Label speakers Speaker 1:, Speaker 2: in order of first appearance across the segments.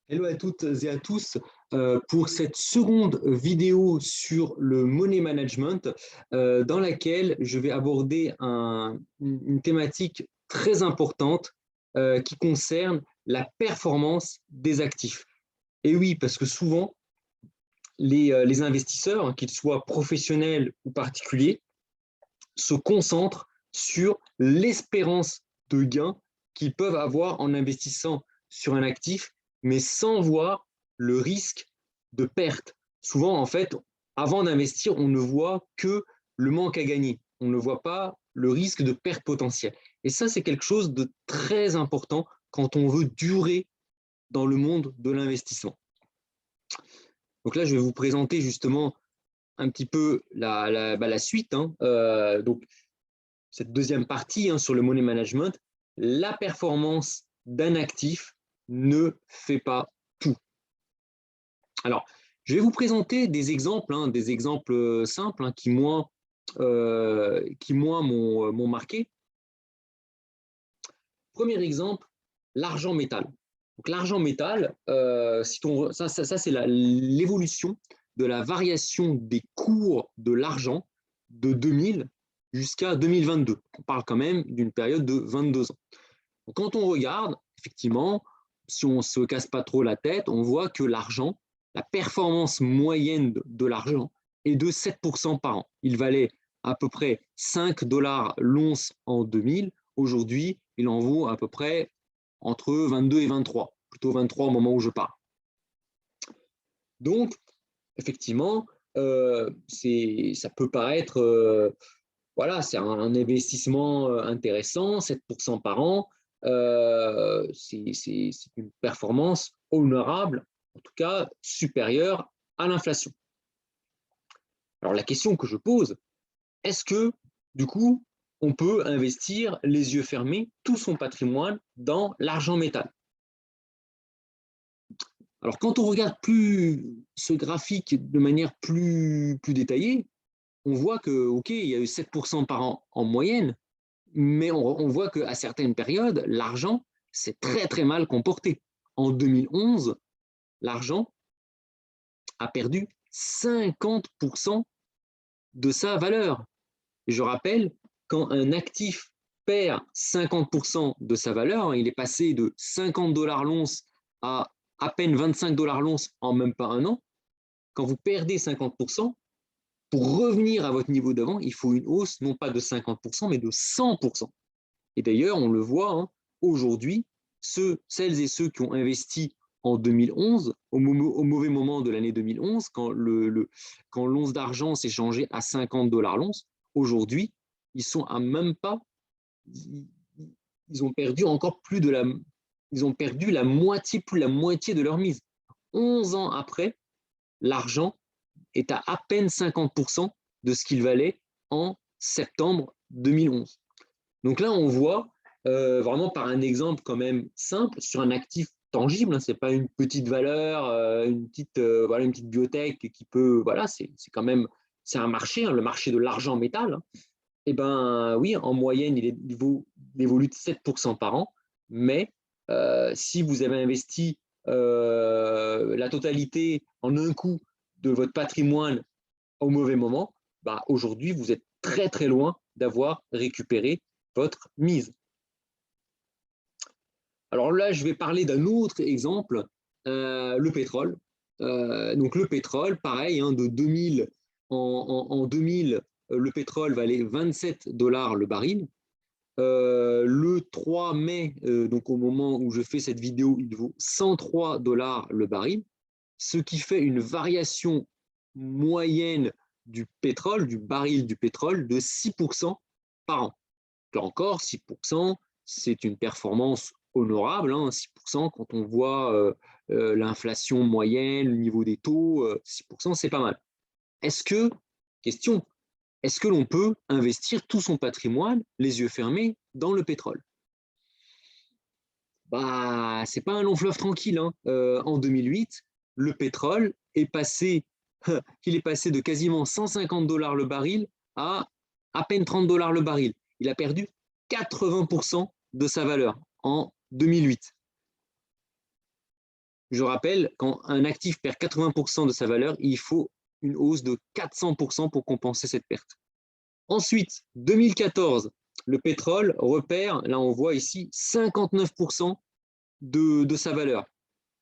Speaker 1: Hello à toutes et à tous pour cette seconde vidéo sur le money management dans laquelle je vais aborder une thématique très importante qui concerne la performance des actifs. Et oui, parce que souvent, les investisseurs, hein, qu'ils soient professionnels ou particuliers, se concentrent sur l'espérance de gain qu'ils peuvent avoir en investissant sur un actif, mais sans voir le risque de perte. Souvent, en fait, avant d'investir, on ne voit que le manque à gagner. On ne voit pas le risque de perte potentielle. Et ça, c'est quelque chose de très important quand on veut durer dans le monde de l'investissement. Donc là, je vais vous présenter justement un petit peu la suite. Donc, cette deuxième partie sur le money management, la performance d'un actif ne fait pas tout. Alors, je vais vous présenter des exemples simples qui, moi, m'ont marqué. Premier exemple, l'argent métal. Donc, l'argent métal, ça c'est l'évolution de la variation des cours de l'argent de 2000 jusqu'à 2022. On parle quand même d'une période de 22 ans. Donc, quand on regarde, effectivement, si on ne se casse pas trop la tête, on voit que l'argent, la performance moyenne de l'argent est de 7% par an. Il valait à peu près 5 dollars l'once en 2000. Aujourd'hui, il en vaut à peu près entre 22 et 23, plutôt 23 au moment où je parle. Donc, effectivement, ça peut paraître, voilà, c'est un investissement intéressant, 7% par an, c'est une performance honorable, en tout cas supérieure à l'inflation. Alors la question que je pose, est-ce que du coup, on peut investir les yeux fermés tout son patrimoine dans l'argent métal? Alors quand on regarde plus ce graphique de manière plus détaillée, on voit que, ok, il y a eu 7% par an en moyenne, mais on voit qu'à certaines périodes, l'argent s'est très très mal comporté. En 2011, l'argent a perdu 50% de sa valeur. Je rappelle, quand un actif perd 50% de sa valeur, il est passé de 50 dollars l'once à peine 25 dollars l'once en même pas un an. Quand vous perdez 50%, pour revenir à votre niveau d'avant, il faut une hausse non pas de 50%, mais de 100%. Et d'ailleurs, on le voit aujourd'hui, celles et ceux qui ont investi en 2011, au mauvais moment de l'année 2011, quand l'once d'argent s'est changé à 50 dollars l'once, aujourd'hui, ils sont à même pas, ils ont perdu encore plus de ils ont perdu la moitié, plus la moitié de leur mise. 11 ans après, l'argent est à peine 50% de ce qu'il valait en septembre 2011. Donc là, on voit vraiment par un exemple quand même simple sur un actif tangible, c'est pas une petite valeur, voilà, une petite biotech qui peut, voilà, c'est quand même, c'est un marché, le marché de l'argent métal. Et ben oui, en moyenne, il évolue de 7% par an, mais si vous avez investi la totalité en un coup de votre patrimoine au mauvais moment, bah, aujourd'hui, vous êtes très très loin d'avoir récupéré votre mise. Alors là, je vais parler d'un autre exemple, le pétrole. Donc le pétrole, pareil, de 2000, en 2000, le pétrole valait 27 dollars le baril. Le 3 mai, donc au moment où je fais cette vidéo, il vaut 103 dollars le baril, ce qui fait une variation moyenne du pétrole, du baril du pétrole, de 6% par an. Là encore, 6%, c'est une performance honorable, 6% quand on voit l'inflation moyenne, le niveau des taux, 6%, c'est pas mal. Question, est-ce que l'on peut investir tout son patrimoine, les yeux fermés, dans le pétrole? Bah, c'est pas un long fleuve tranquille. En 2008, le pétrole est passé, il est passé de quasiment 150 dollars le baril à peine 30 dollars le baril. Il a perdu 80% de sa valeur en 2008. Je rappelle, quand un actif perd 80% de sa valeur, il faut une hausse de 400% pour compenser cette perte. Ensuite, 2014, le pétrole repère, là on voit ici, 59% de sa valeur.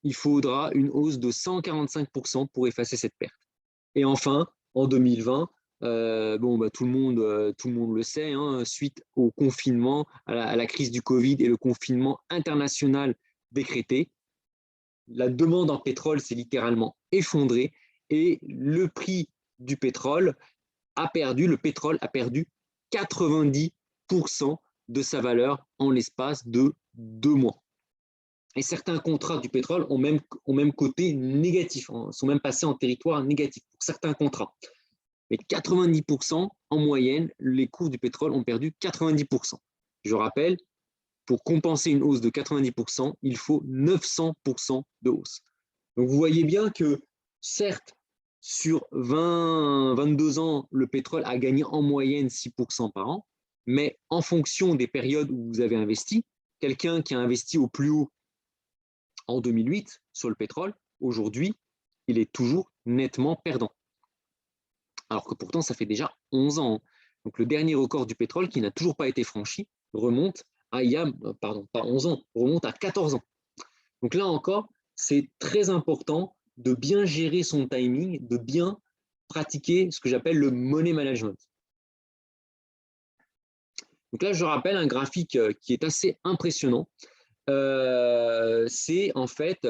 Speaker 1: Il faudra une hausse de 145% pour effacer cette perte. Et enfin, en 2020, tout le monde le sait, hein, suite au confinement, à la crise du Covid et le confinement international décrété, la demande en pétrole s'est littéralement effondrée et le prix du pétrole le pétrole a perdu 90% de sa valeur en l'espace de 2 mois. Et certains contrats du pétrole ont même coté négatif, sont même passés en territoire négatif pour certains contrats. Mais 90% en moyenne, les cours du pétrole ont perdu 90%. Je rappelle, pour compenser une hausse de 90%, il faut 900% de hausse. Donc vous voyez bien que, certes, sur 22 ans, le pétrole a gagné en moyenne 6% par an, mais en fonction des périodes où vous avez investi, quelqu'un qui a investi au plus haut en 2008 sur le pétrole, aujourd'hui, il est toujours nettement perdant. Alors que pourtant, ça fait déjà 11 ans. Donc le dernier record du pétrole, qui n'a toujours pas été franchi, remonte à, pas 11 ans, remonte à 14 ans. Donc là encore, c'est très important de bien gérer son timing, de bien pratiquer ce que j'appelle le money management. Donc là, je rappelle un graphique qui est assez impressionnant. C'est en fait,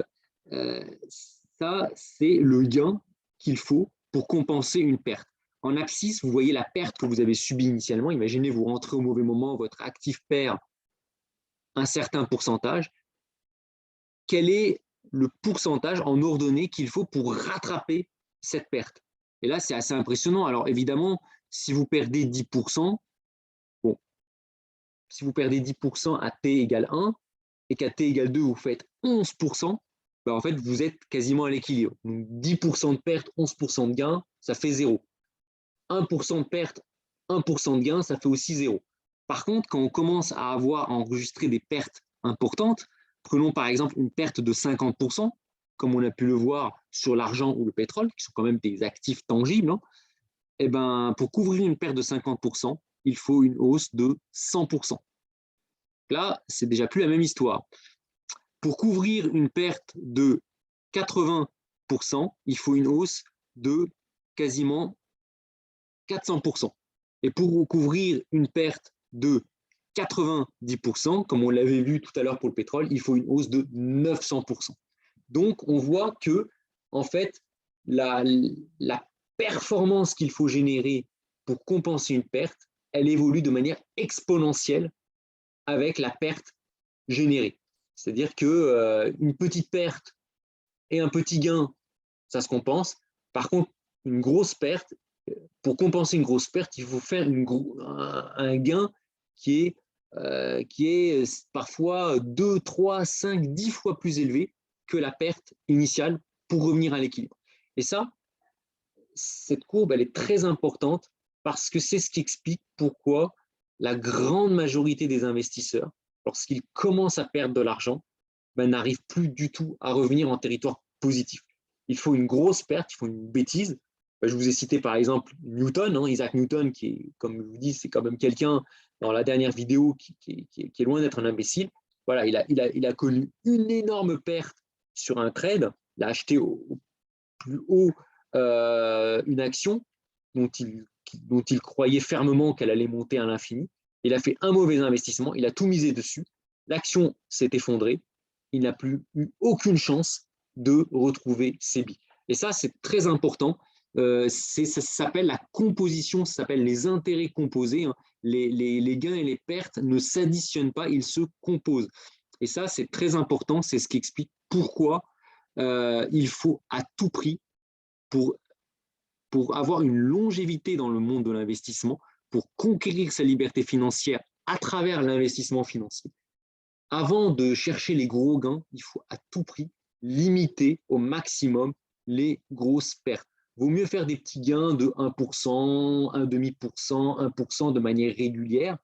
Speaker 1: ça, c'est le gain qu'il faut pour compenser une perte. En abscisse, vous voyez la perte que vous avez subie initialement. Imaginez, vous rentrez au mauvais moment, votre actif perd un certain pourcentage. Quel est le pourcentage en ordonnée qu'il faut pour rattraper cette perte? Et là, c'est assez impressionnant. Alors évidemment, si vous perdez 10%, bon, si vous perdez 10% à t égale 1 et qu'à t égale 2, vous faites 11%, ben en fait, vous êtes quasiment à l'équilibre. Donc 10% de perte, 11% de gain, ça fait 0. 1% de perte, 1% de gain, ça fait aussi 0. Par contre, quand on commence à enregistrer des pertes importantes, prenons par exemple une perte de 50%, comme on a pu le voir sur l'argent ou le pétrole, qui sont quand même des actifs tangibles, hein, et ben, pour couvrir une perte de 50%, il faut une hausse de 100%. Là, c'est déjà plus la même histoire. Pour couvrir une perte de 80%, il faut une hausse de quasiment 400%. Et pour couvrir une perte de 90%, comme on l'avait vu tout à l'heure pour le pétrole, il faut une hausse de 900%. Donc, on voit que, en fait, la performance qu'il faut générer pour compenser une perte, elle évolue de manière exponentielle avec la perte générée. C'est-à-dire qu'une petite perte et un petit gain, ça se compense. Par contre, une grosse perte, pour compenser une grosse perte, il faut faire un gain qui est parfois 2, 3, 5, 10 fois plus élevé que la perte initiale pour revenir à l'équilibre. Et ça, cette courbe, elle est très importante parce que c'est ce qui explique pourquoi la grande majorité des investisseurs, lorsqu'ils commencent à perdre de l'argent, n'arrivent plus du tout à revenir en territoire positif. Il faut une grosse perte, il faut une bêtise. Je vous ai cité par exemple Newton, hein, Isaac Newton, qui est, comme je vous dis, c'est quand même quelqu'un dans la dernière vidéo qui est loin d'être un imbécile. Voilà, il a connu une énorme perte sur un trade. Il a acheté au plus haut une action dont il croyait fermement qu'elle allait monter à l'infini. Il a fait un mauvais investissement, il a tout misé dessus. L'action s'est effondrée. Il n'a plus eu aucune chance de retrouver ses billes. Et ça, c'est très important. Ça s'appelle la composition, ça s'appelle les intérêts composés. Hein. Les gains et les pertes ne s'additionnent pas, ils se composent. Et ça, c'est très important, c'est ce qui explique pourquoi il faut à tout prix, pour avoir une longévité dans le monde de l'investissement, pour conquérir sa liberté financière à travers l'investissement financier. Avant de chercher les gros gains, il faut à tout prix limiter au maximum les grosses pertes. Vaut mieux faire des petits gains de 1%, 1,5%, 1% de manière régulière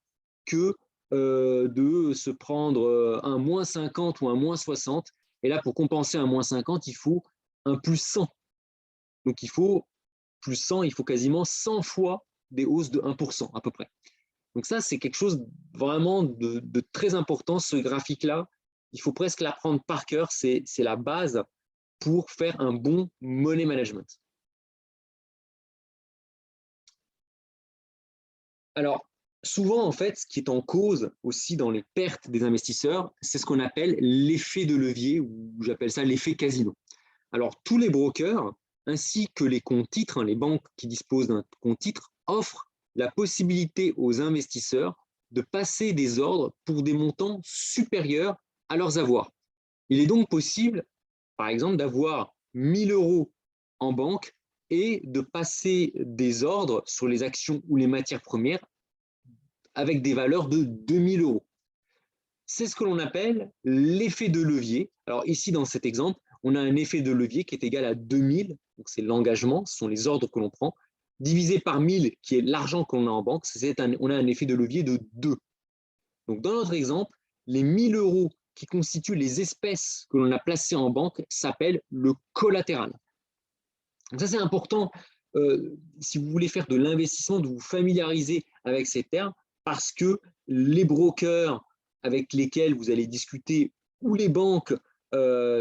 Speaker 1: que de se prendre un moins 50 ou un moins 60 Et là, pour compenser un moins 50, il faut un plus 100. Donc, il faut plus 100, il faut quasiment 100 fois des hausses de 1% à peu près. Donc ça, c'est quelque chose vraiment de très important, ce graphique-là. Il faut presque l'apprendre par cœur, c'est la base pour faire un bon money management. Alors, souvent, en fait, ce qui est en cause aussi dans les pertes des investisseurs, c'est ce qu'on appelle l'effet de levier, ou j'appelle ça l'effet casino. Alors, tous les brokers, ainsi que les comptes titres, hein, les banques qui disposent d'un compte titre, offrent la possibilité aux investisseurs de passer des ordres pour des montants supérieurs à leurs avoirs. Il est donc possible, par exemple, d'avoir 1000 euros en banque et de passer des ordres sur les actions ou les matières premières avec des valeurs de 2000 euros. C'est ce que l'on appelle l'effet de levier. Alors ici, dans cet exemple, on a un effet de levier qui est égal à 2000, donc c'est l'engagement, ce sont les ordres que l'on prend, divisé par 1000, qui est l'argent qu'on a en banque, on a un effet de levier de 2. Donc dans notre exemple, les 1000 euros qui constituent les espèces que l'on a placées en banque s'appellent le collatéral. Donc ça, c'est important, si vous voulez faire de l'investissement, de vous familiariser avec ces termes, parce que les brokers avec lesquels vous allez discuter ou les banques,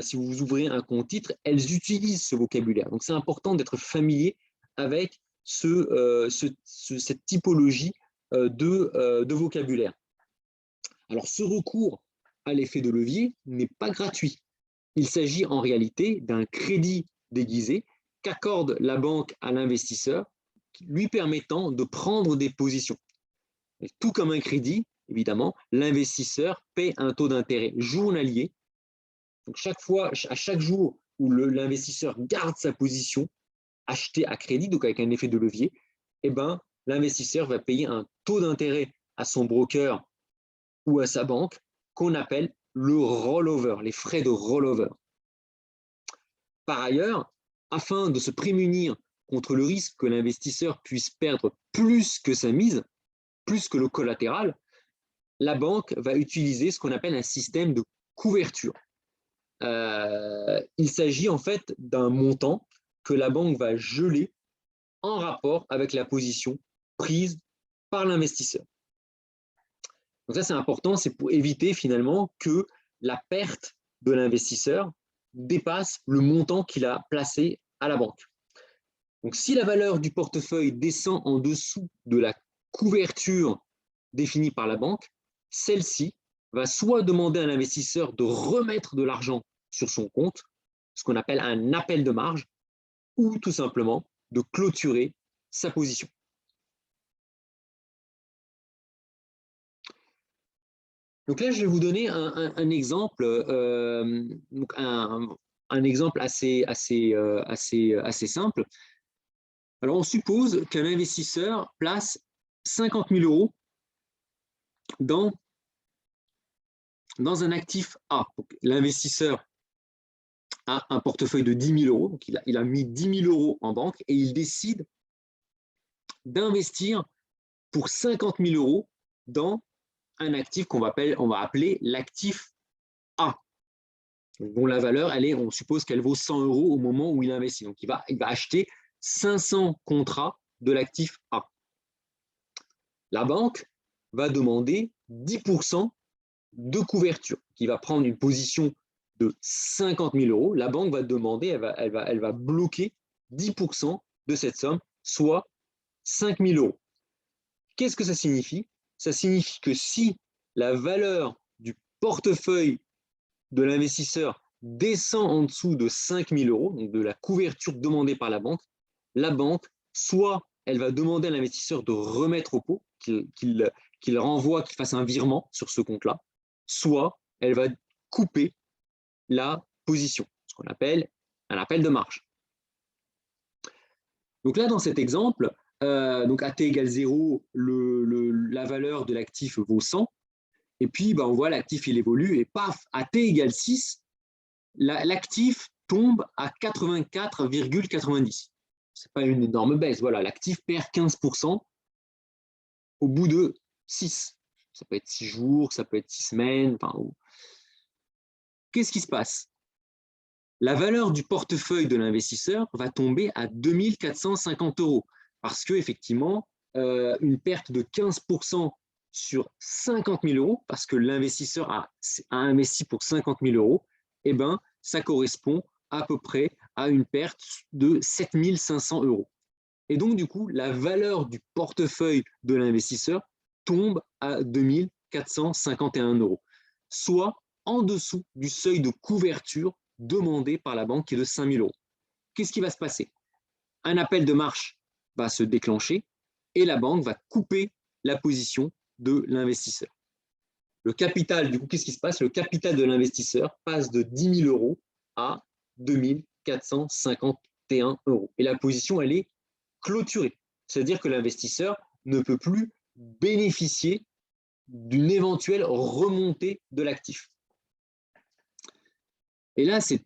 Speaker 1: si vous ouvrez un compte titre, elles utilisent ce vocabulaire. Donc c'est important d'être familier avec cette typologie de vocabulaire. Alors ce recours à l'effet de levier n'est pas gratuit. Il s'agit en réalité d'un crédit déguisé qu'accorde la banque à l'investisseur, lui permettant de prendre des positions. Et tout comme un crédit, évidemment, l'investisseur paie un taux d'intérêt journalier. Donc à chaque jour où l'investisseur garde sa position achetée à crédit, donc avec un effet de levier, eh ben, l'investisseur va payer un taux d'intérêt à son broker ou à sa banque qu'on appelle le rollover, les frais de rollover. Par ailleurs, afin de se prémunir contre le risque que l'investisseur puisse perdre plus que sa mise, plus que le collatéral, la banque va utiliser ce qu'on appelle un système de couverture. Il s'agit en fait d'un montant que la banque va geler en rapport avec la position prise par l'investisseur. Donc ça, c'est important, c'est pour éviter finalement que la perte de l'investisseur dépasse le montant qu'il a placé à la banque. Donc si la valeur du portefeuille descend en dessous de la couverture définie par la banque, celle-ci va soit demander à l'investisseur de remettre de l'argent sur son compte, ce qu'on appelle un appel de marge, ou tout simplement de clôturer sa position. Donc là, je vais vous donner un exemple, donc un exemple assez simple. Alors, on suppose qu'un investisseur place 50 000 euros dans un actif A. L'investisseur a un portefeuille de 10 000 euros, donc il a mis 10 000 euros en banque et il décide d'investir pour 50 000 euros dans un actif on va appeler l'actif A, dont la valeur, on suppose qu'elle vaut 100 euros au moment où il investit. Donc, il va acheter 500 contrats de l'actif A. La banque va demander 10% de couverture, qui va prendre une position de 50 000 euros. La banque va demander, elle va bloquer 10% de cette somme, soit 5 000 euros. Qu'est-ce que ça signifie? Ça signifie que si la valeur du portefeuille de l'investisseur descend en dessous de 5 000 euros, donc de la couverture demandée par la banque, soit elle va demander à l'investisseur de remettre au pot, qu'il renvoie, qu'il fasse un virement sur ce compte-là, soit elle va couper la position, ce qu'on appelle un appel de marge. Donc là, dans cet exemple, donc à t égale 0, la valeur de l'actif vaut 100, et puis on voit l'actif il évolue, et paf, à t égale 6, l'actif tombe à 84,90. Ce n'est pas une énorme baisse, voilà, l'actif perd 15% au bout de 6. Ça peut être 6 jours, ça peut être 6 semaines. Qu'est-ce qui se passe? la valeur du portefeuille de l'investisseur va tomber à 2 450 € parce qu'effectivement, une perte de 15% sur 50 000 €, parce que l'investisseur a investi pour 50 000 €, eh ben, ça correspond à peu près à une perte de 7 500 €. Et donc, du coup, la valeur du portefeuille de l'investisseur tombe à 2 451 €, soit en dessous du seuil de couverture demandé par la banque qui est de 5 000 €. Qu'est-ce qui va se passer? Un appel de marge va se déclencher et la banque va couper la position de l'investisseur. Le capital, du coup, qu'est-ce qui se passe? Le capital de l'investisseur passe de 10 000 € à 2 451 €. Et la position, elle est clôturée. C'est-à-dire que l'investisseur ne peut plus bénéficier d'une éventuelle remontée de l'actif. Et là, c'est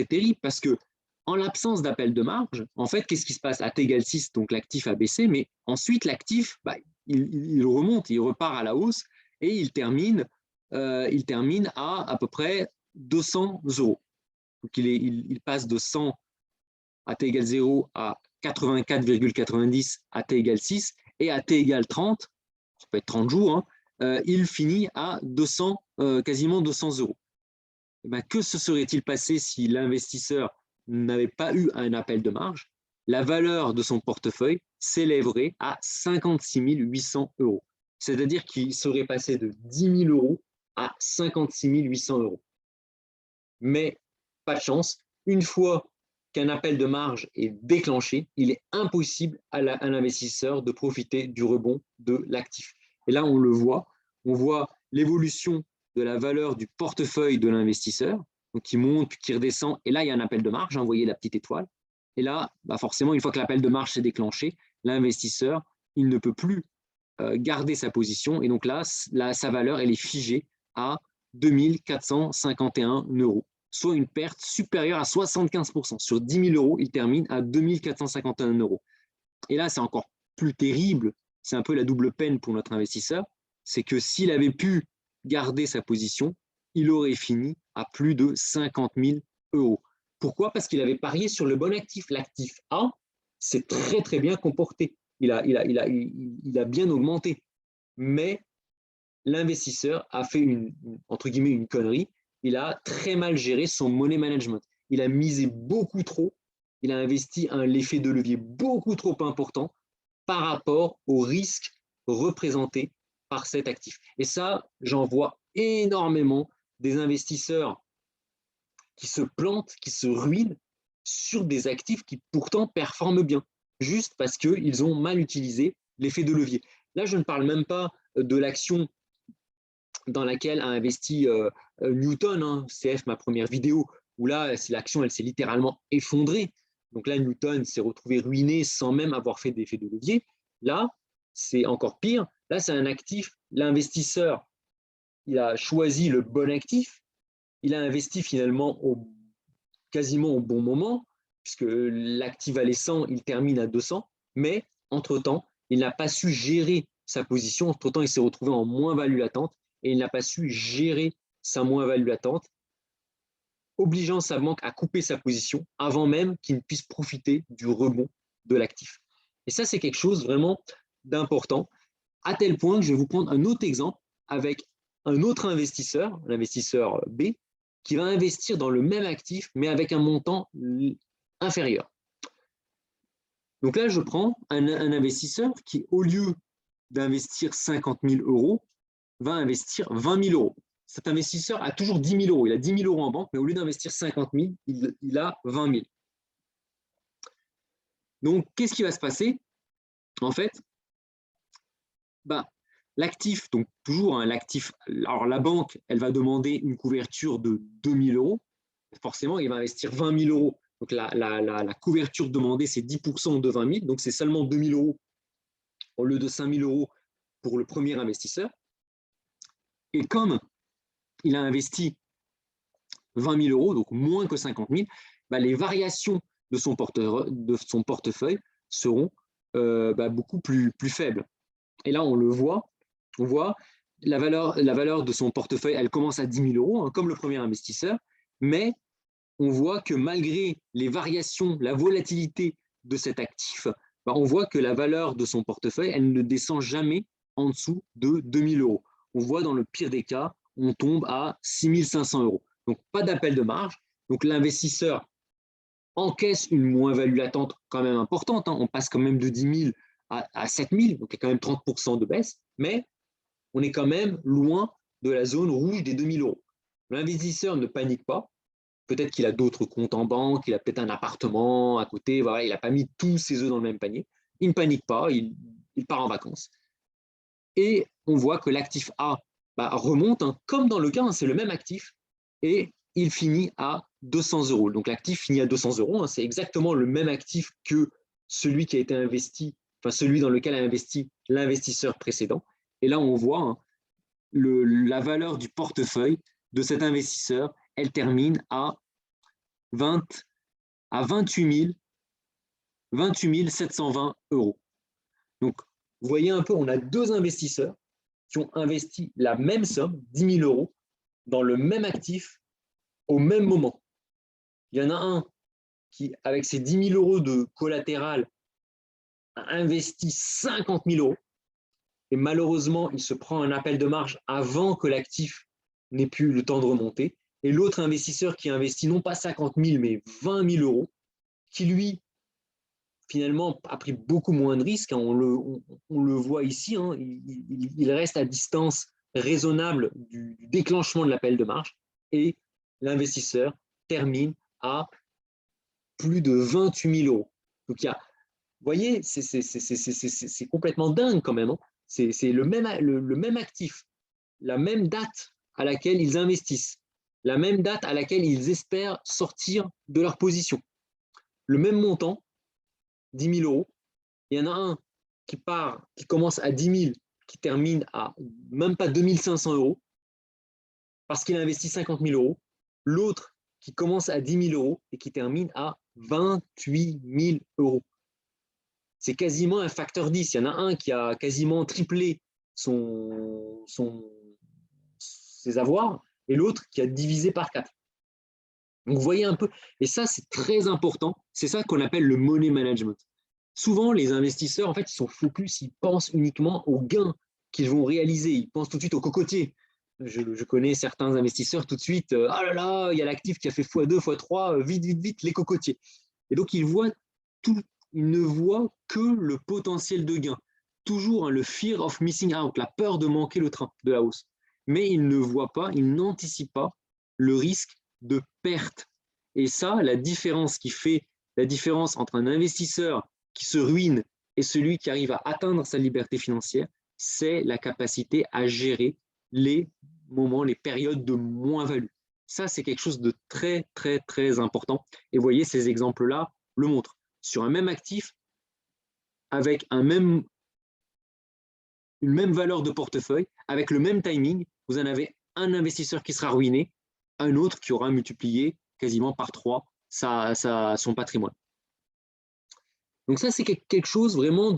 Speaker 1: terrible parce que en l'absence d'appel de marge, en fait, qu'est-ce qui se passe? À T égale 6, donc l'actif a baissé, mais ensuite, l'actif, il remonte, il repart à la hausse et il termine à peu près 200 €. Donc, il passe de 100 à T égale 0 à 84,90 à T égale 6 et à T égale 30, ça peut être 30 jours, hein, il finit à 200, quasiment 200 €. Eh ben, que se serait-il passé si l'investisseur n'avait pas eu un appel de marge? La valeur de son portefeuille s'élèverait à 56 800 €. C'est-à-dire qu'il serait passé de 10 000 € à 56 800 €. Mais pas de chance, une fois qu'un appel de marge est déclenché, il est impossible à l'investisseur de profiter du rebond de l'actif. Et là, on le voit, on voit l'évolution de la valeur du portefeuille de l'investisseur, donc qui monte, puis qui redescend, et là, il y a un appel de marge, vous voyez la petite étoile, et là, forcément, une fois que l'appel de marge s'est déclenché, l'investisseur, il ne peut plus garder sa position, et donc là, sa valeur, elle est figée à 2 451 €, soit une perte supérieure à 75%. Sur 10 000 €, il termine à 2 451 €. Et là, c'est encore plus terrible, c'est un peu la double peine pour notre investisseur, c'est que s'il avait pu garder sa position, il aurait fini à plus de 50 000 €. Pourquoi? Parce qu'il avait parié sur le bon actif. L'actif A s'est très très bien comporté, il a bien augmenté, mais l'investisseur a fait entre guillemets une connerie, il a très mal géré son money management. Il a misé beaucoup trop, il a investi l'effet de levier beaucoup trop important par rapport au risque représenté par cet actif. Et ça, j'en vois énormément des investisseurs qui se plantent, qui se ruinent sur des actifs qui pourtant performent bien, juste parce qu'ils ont mal utilisé l'effet de levier. Là, je ne parle même pas de l'action dans laquelle a investi Newton, hein, CF, ma première vidéo, où là, l'action, elle s'est littéralement effondrée. Donc là, Newton s'est retrouvé ruiné sans même avoir fait d'effet de levier. Là, c'est encore pire. Là, c'est un actif. L'investisseur, il a choisi le bon actif. Il a investi finalement quasiment au bon moment, puisque l'actif valait 100, il termine à 200. Mais, entre-temps, il n'a pas su gérer sa position. Entre-temps, il s'est retrouvé en moins-value latente et il n'a pas su gérer sa moins-value latente, obligeant sa banque à couper sa position avant même qu'il ne puisse profiter du rebond de l'actif. Et ça, c'est quelque chose vraiment d'important, à tel point que je vais vous prendre un autre exemple avec un autre investisseur, l'investisseur B, qui va investir dans le même actif, mais avec un montant inférieur. Donc là, je prends un investisseur qui, au lieu d'investir 50 000 €, va investir 20 000 €. Cet investisseur a toujours 10 000 €. Il a 10 000 € en banque, mais au lieu d'investir 50 000, il a 20 000. Donc, qu'est-ce qui va se passer? En fait, l'actif, donc toujours l'actif, alors la banque, elle va demander une couverture de 2 000 €. Forcément, il va investir 20 000 €. Donc, la couverture demandée, c'est 10% de 20 000. Donc, c'est seulement 2 000 € au lieu de 5 000 € pour le premier investisseur. Et comme il a investi 20 000 €, donc moins que 50 000, les variations de son portefeuille seront beaucoup plus faibles. Et là, on le voit, on voit la valeur de son portefeuille, elle commence à 10 000 €, hein, comme le premier investisseur, mais on voit que malgré les variations, la volatilité de cet actif, on voit que la valeur de son portefeuille, elle ne descend jamais en dessous de 2 000 euros. On voit dans le pire des cas, on tombe à 6 500 euros. Donc, pas d'appel de marge. Donc, l'investisseur encaisse une moins-value latente quand même importante. On passe quand même de 10 000 à 7 000, donc il y a quand même 30% de baisse, mais on est quand même loin de la zone rouge des 2 000 euros. L'investisseur ne panique pas. Peut-être qu'il a d'autres comptes en banque, il a peut-être un appartement à côté, voilà, il n'a pas mis tous ses œufs dans le même panier. Il ne panique pas, il part en vacances. Et on voit que l'actif A remonte, comme dans le cas, c'est le même actif, et il finit à 200 euros. Donc l'actif finit à 200 euros, c'est exactement le même actif que celui qui a été investi, enfin celui dans lequel a investi l'investisseur précédent. Et là, on voit la valeur du portefeuille de cet investisseur, elle termine à 28 720 euros. Donc, vous voyez un peu, on a deux investisseurs qui ont investi la même somme, 10 000 euros, dans le même actif au même moment. Il y en a un qui, avec ses 10 000 euros de collatéral, a investi 50 000 euros. Et malheureusement, il se prend un appel de marge avant que l'actif n'ait plus le temps de remonter. Et l'autre investisseur qui investit non pas 50 000, mais 20 000 euros, qui lui, finalement, a pris beaucoup moins de risques. On le voit ici, il reste à distance raisonnable du déclenchement de l'appel de marge. Et l'investisseur termine à plus de 28 000 euros. Donc, vous voyez, c'est complètement dingue quand même. C'est le même actif, la même date à laquelle ils investissent, la même date à laquelle ils espèrent sortir de leur position. Le même montant, 10 000 euros. Il y en a un qui commence à 10 000, qui termine à même pas 2 500 euros, parce qu'il a investi 50 000 euros. L'autre qui commence à 10 000 euros et qui termine à 28 000 euros. C'est quasiment un facteur 10. Il y en a un qui a quasiment triplé ses avoirs et l'autre qui a divisé par 4. Donc vous voyez un peu, et ça c'est très important, c'est ça qu'on appelle le money management. Souvent les investisseurs, en fait, ils sont focus, ils pensent uniquement aux gains qu'ils vont réaliser, ils pensent tout de suite au cocotier. Je connais certains investisseurs tout de suite, ah là là, il y a l'actif qui a fait x2, x3, vite, vite, vite, les cocotiers. Et donc ils ne voient que le potentiel de gain. Toujours le fear of missing out, la peur de manquer le train de la hausse. Mais ils ne voient pas, ils n'anticipent pas le risque de perte. Et ça, la différence qui fait la différence entre un investisseur qui se ruine et celui qui arrive à atteindre sa liberté financière, c'est la capacité à gérer les moments, les périodes de moins-value. Ça, c'est quelque chose de très, très, très important. Et vous voyez, ces exemples-là le montrent. Sur un même actif, avec une même valeur de portefeuille, avec le même timing, vous en avez un investisseur qui sera ruiné, un autre qui aura multiplié quasiment par 3 son patrimoine. Donc ça, c'est quelque chose vraiment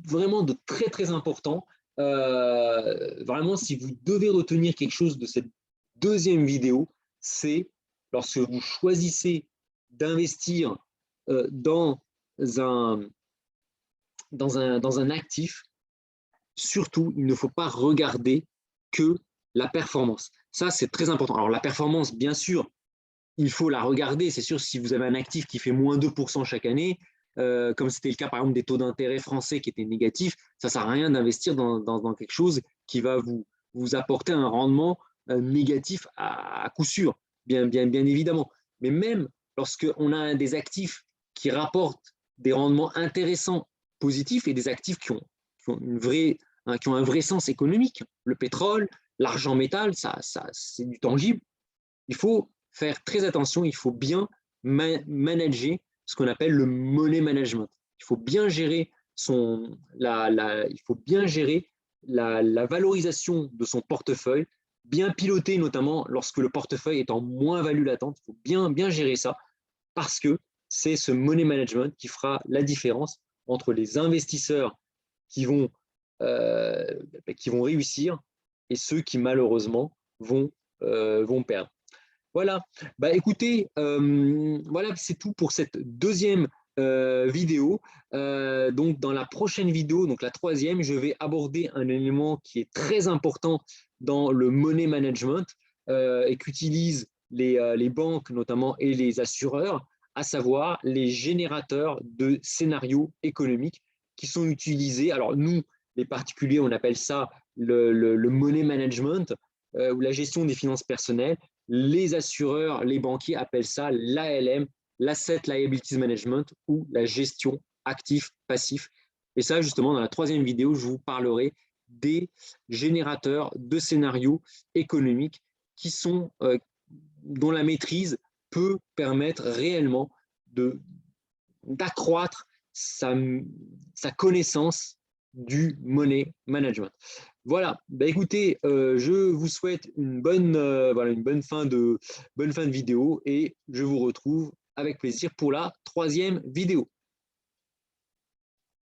Speaker 1: vraiment de très, très important. Vraiment, si vous devez retenir quelque chose de cette deuxième vidéo, c'est lorsque vous choisissez d'investir dans un actif, surtout, il ne faut pas regarder que la performance. Ça, c'est très important. Alors, la performance, bien sûr, il faut la regarder. C'est sûr, si vous avez un actif qui fait moins 2% chaque année, comme c'était le cas, par exemple, des taux d'intérêt français qui étaient négatifs, ça ne sert à rien d'investir dans quelque chose qui va vous apporter un rendement négatif à coup sûr, bien évidemment. Mais même lorsqu'on a des actifs qui rapportent des rendements intéressants, positifs, et des actifs qui ont un vrai sens économique, le pétrole, l'argent métal, ça c'est du tangible. Il faut faire très attention, il faut bien manager ce qu'on appelle le money management. Il faut bien gérer la valorisation de son portefeuille, bien piloter notamment lorsque le portefeuille est en moins-value latente. Il faut bien gérer ça parce que c'est ce money management qui fera la différence entre les investisseurs qui vont réussir et ceux qui malheureusement vont perdre. Voilà, bah, écoutez, voilà, c'est tout pour cette deuxième vidéo. Donc, dans la prochaine vidéo, donc la troisième, je vais aborder un élément qui est très important dans le money management et qu'utilisent les banques notamment et les assureurs, à savoir les générateurs de scénarios économiques qui sont utilisés. Alors, nous, les particuliers, on appelle ça le money management ou la gestion des finances personnelles. Les assureurs, les banquiers appellent ça l'ALM, l'Asset Liabilities Management ou la gestion actif-passif. Et ça, justement, dans la troisième vidéo, je vous parlerai des générateurs de scénarios économiques qui sont, dont la maîtrise peut permettre réellement d'accroître sa connaissance du money management. Voilà, bah écoutez, je vous souhaite voilà, bonne fin de vidéo et je vous retrouve avec plaisir pour la troisième vidéo.